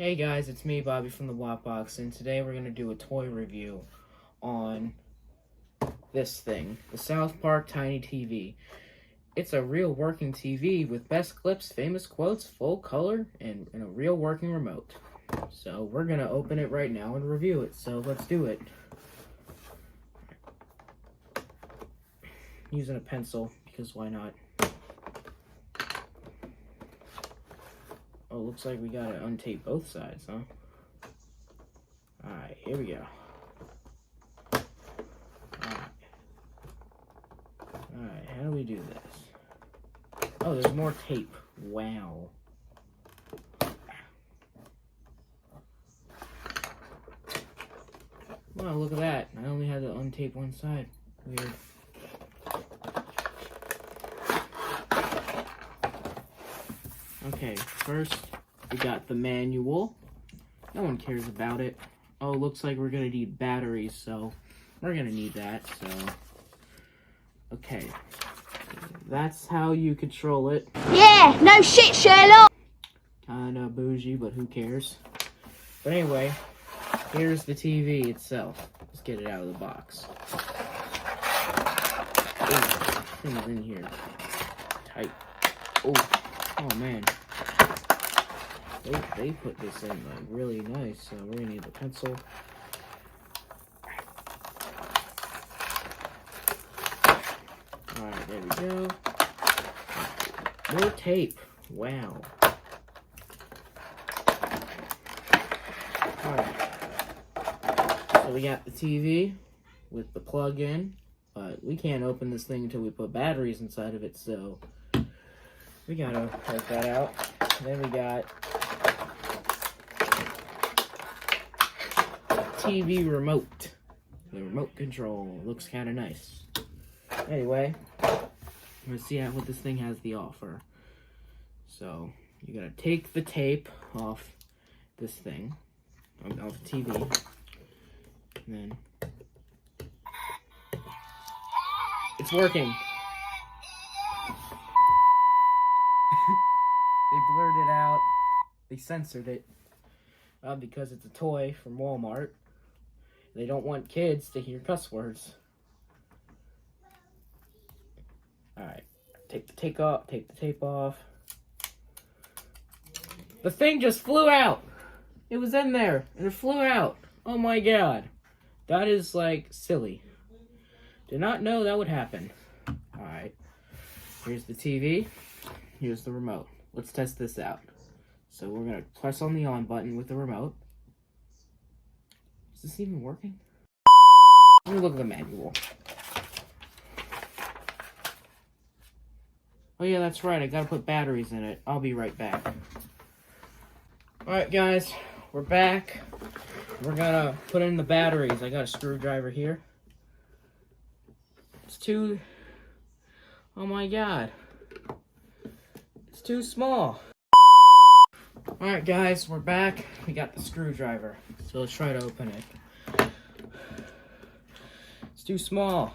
Hey guys, it's me, Bobby from the Wattbox, and today we're going to do a toy review on this thing, the South Park Tiny TV. It's a real working TV with best clips, famous quotes, full color, and a real working remote. So we're going to open it right now and review it, so let's do it. Using a pencil, because why not? Oh, looks like we gotta untape both sides, huh? Alright, here we go. Alright, how do we do this? Oh, there's more tape. Wow. Wow, look at that. I only had to untape one side. Weird. Okay, first we got the manual. No one cares about it. Oh, looks like we're gonna need batteries, so we're gonna need that, so. Okay. That's how you control it. Yeah, no shit, Sherlock! Kinda bougie, but who cares? But anyway, here's the TV itself. Let's get it out of the box. Oh, things in here. Tight. Oh man. They put this in like really nice, so we're gonna need the pencil. Alright, there we go. More tape. Wow. Alright. So we got the TV with the plug-in, but we can't open this thing until we put batteries inside of it, so we gotta work that out. Then we got TV remote. The remote control looks kind of nice. Anyway, let's see what this thing has to offer. So you gotta take the tape off this thing, off the TV, and then it's working. They blurred it out. They censored it because it's a toy from Walmart. They don't want kids to hear cuss words. Alright, take the tape off. The thing just flew out! It was in there, and it flew out. Oh my god. That is, like, silly. Did not know that would happen. Alright, here's the TV. Here's the remote. Let's test this out. So we're going to press on the on button with the remote. Is this even working? Let me look at the manual. Oh yeah, that's right. I gotta put batteries in it. I'll be right back. Alright guys, we're back. We're gonna put in the batteries. I got a screwdriver here. It's too... Oh my god. It's too small. Alright guys, we're back. We got the screwdriver. So let's try to open it. It's too small.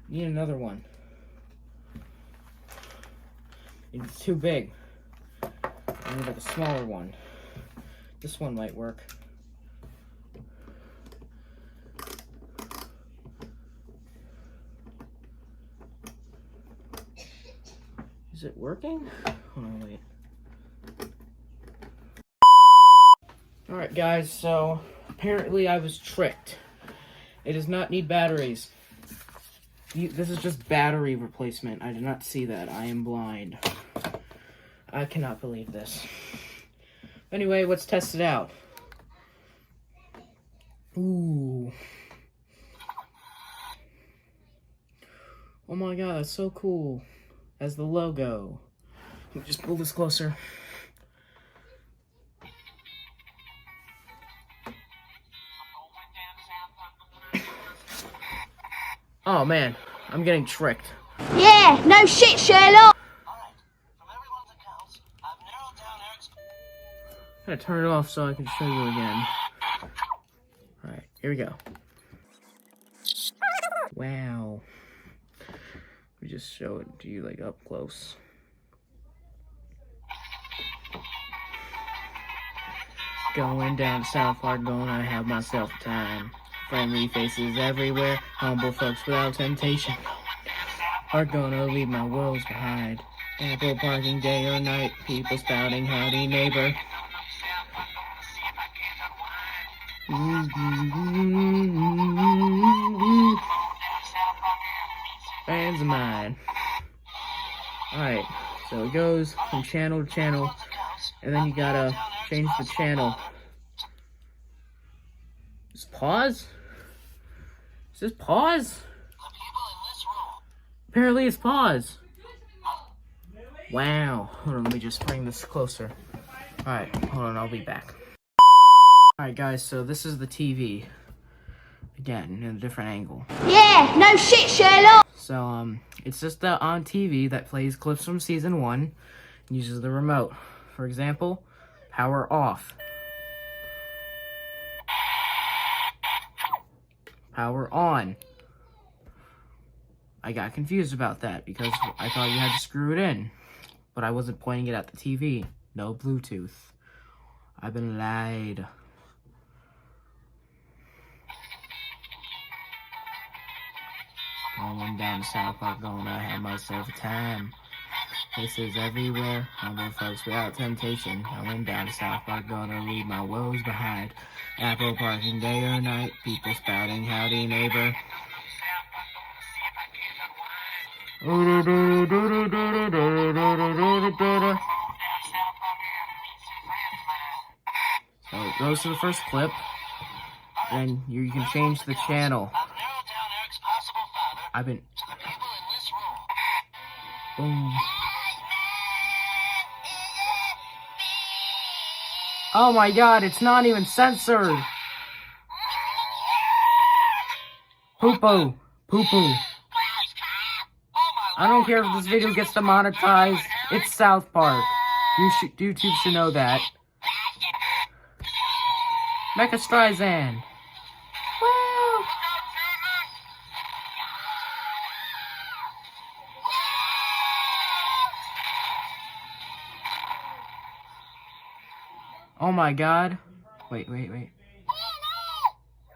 Need another one. It's too big. I need like a smaller one. This one might work. Is it working? Hold on, wait. Alright guys, so apparently I was tricked. It does not need batteries. This is just battery replacement. I did not see that. I am blind. I cannot believe this. Anyway, let's test it out. Ooh. Oh my god, that's so cool. Has the logo. Let me just pull this closer. Oh man, I'm getting tricked. Yeah, no shit, Sherlock! Alright, from everyone's accounts, I've narrowed down Eric's... I'm gonna turn it off so I can show you again. Alright, here we go. Wow. Let me just show it to you like up close. Going down to South Park, gonna have myself a time. Friendly faces everywhere, humble folks without temptation. Are gonna leave my worlds behind. Ample parking day or night, people spouting howdy neighbor. Fans of mine. Alright, so it goes from channel to channel, and then you gotta change the channel. Just pause? Is this pause? Apparently it's pause. Wow. Hold on, let me just bring this closer. Alright, hold on, I'll be back. Alright guys, so this is the TV. Again, in a different angle. Yeah, no shit, Sherlock. So, it's just the on TV that plays clips from season 1 and uses the remote. For example, power off. Power on. I got confused about that because I thought you had to screw it in. But I wasn't pointing it at the TV. No Bluetooth. I've been lied. Going down to South Park, gonna have myself a time. Places everywhere, humble folks without temptation. Going down to South Park, gonna leave my woes behind. Apple parking day or night, people spouting howdy neighbor. So it goes to the first clip, then you can change the channel. I've been... Boom. Oh my god, it's not even censored! Poo-poo. Poo-poo. I don't care if this video gets demonetized. It's South Park. YouTube should know that. Mecha Streisand. Woo! Oh my god. Wait.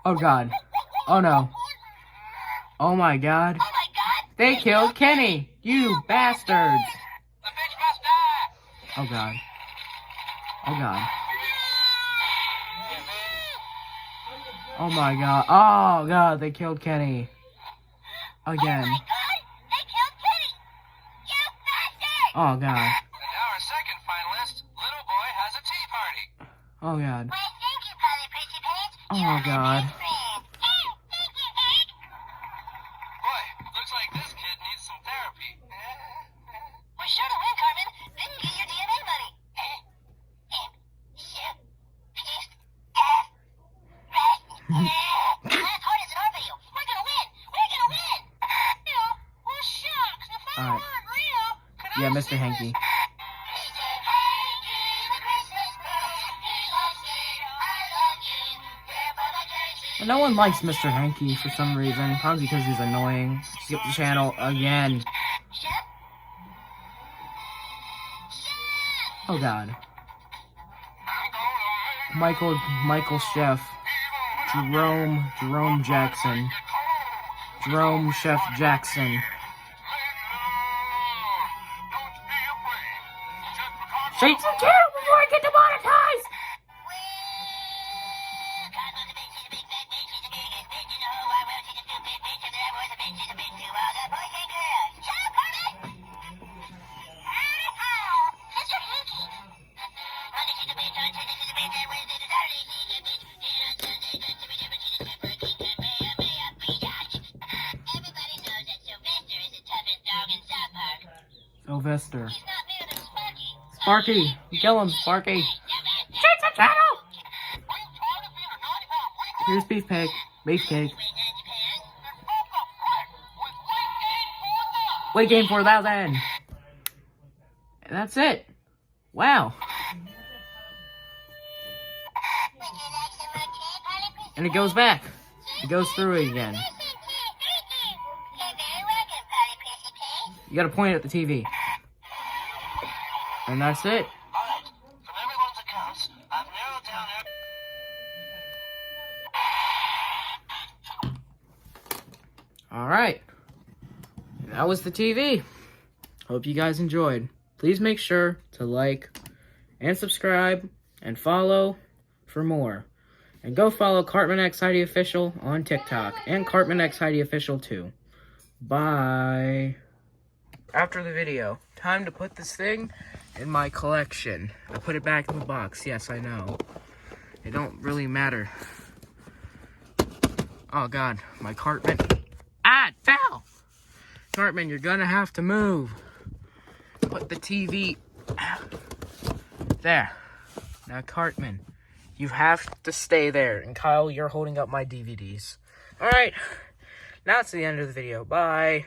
Oh god. Oh no. Oh my god. They killed Kenny! You bastards! Oh god. Oh god. Oh my god. Oh god, they killed Kenny. Again. Oh god. And now our second finalist, Little Boy Has a Tea Party. Oh god. Oh god. Boy, looks like this kid needs some therapy. We're sure to win, Carmen. Didn't get your DNA money. Last hard is in our video. We're gonna win. We're gonna win. Well, shucks. If I Alright. weren't real, could I Yeah, Mr. Hanky. And no one likes Mr. Hanky for some reason. Probably because he's annoying. Skip the channel again. Oh god. Michael Chef. Jerome Jackson. Jerome Chef Jackson. Shake some channel before I get demonetized! Sylvester. Sparky! Kill him, Sparky! Shake the channel! Here's Beefcake. Beefcake. Weight gain 4,000! And that's it. Wow. And it goes back. It goes through it again. You gotta point it at the TV. And that's it. Alright, from everyone's accounts, I've narrowed down Alright. That was the TV. Hope you guys enjoyed. Please make sure to like and subscribe and follow for more. And go follow Cartman X Heidi Official on TikTok and Cartman X Heidi Official too. Bye. After the video, time to put this thing in my collection. I put it back in the box. Yes, I know. It don't really matter. Oh God, my Cartman. Ah, it fell! Cartman, you're gonna have to move. Put the TV there. Now, Cartman, you have to stay there. And Kyle, you're holding up my DVDs. Alright, now it's the end of the video. Bye.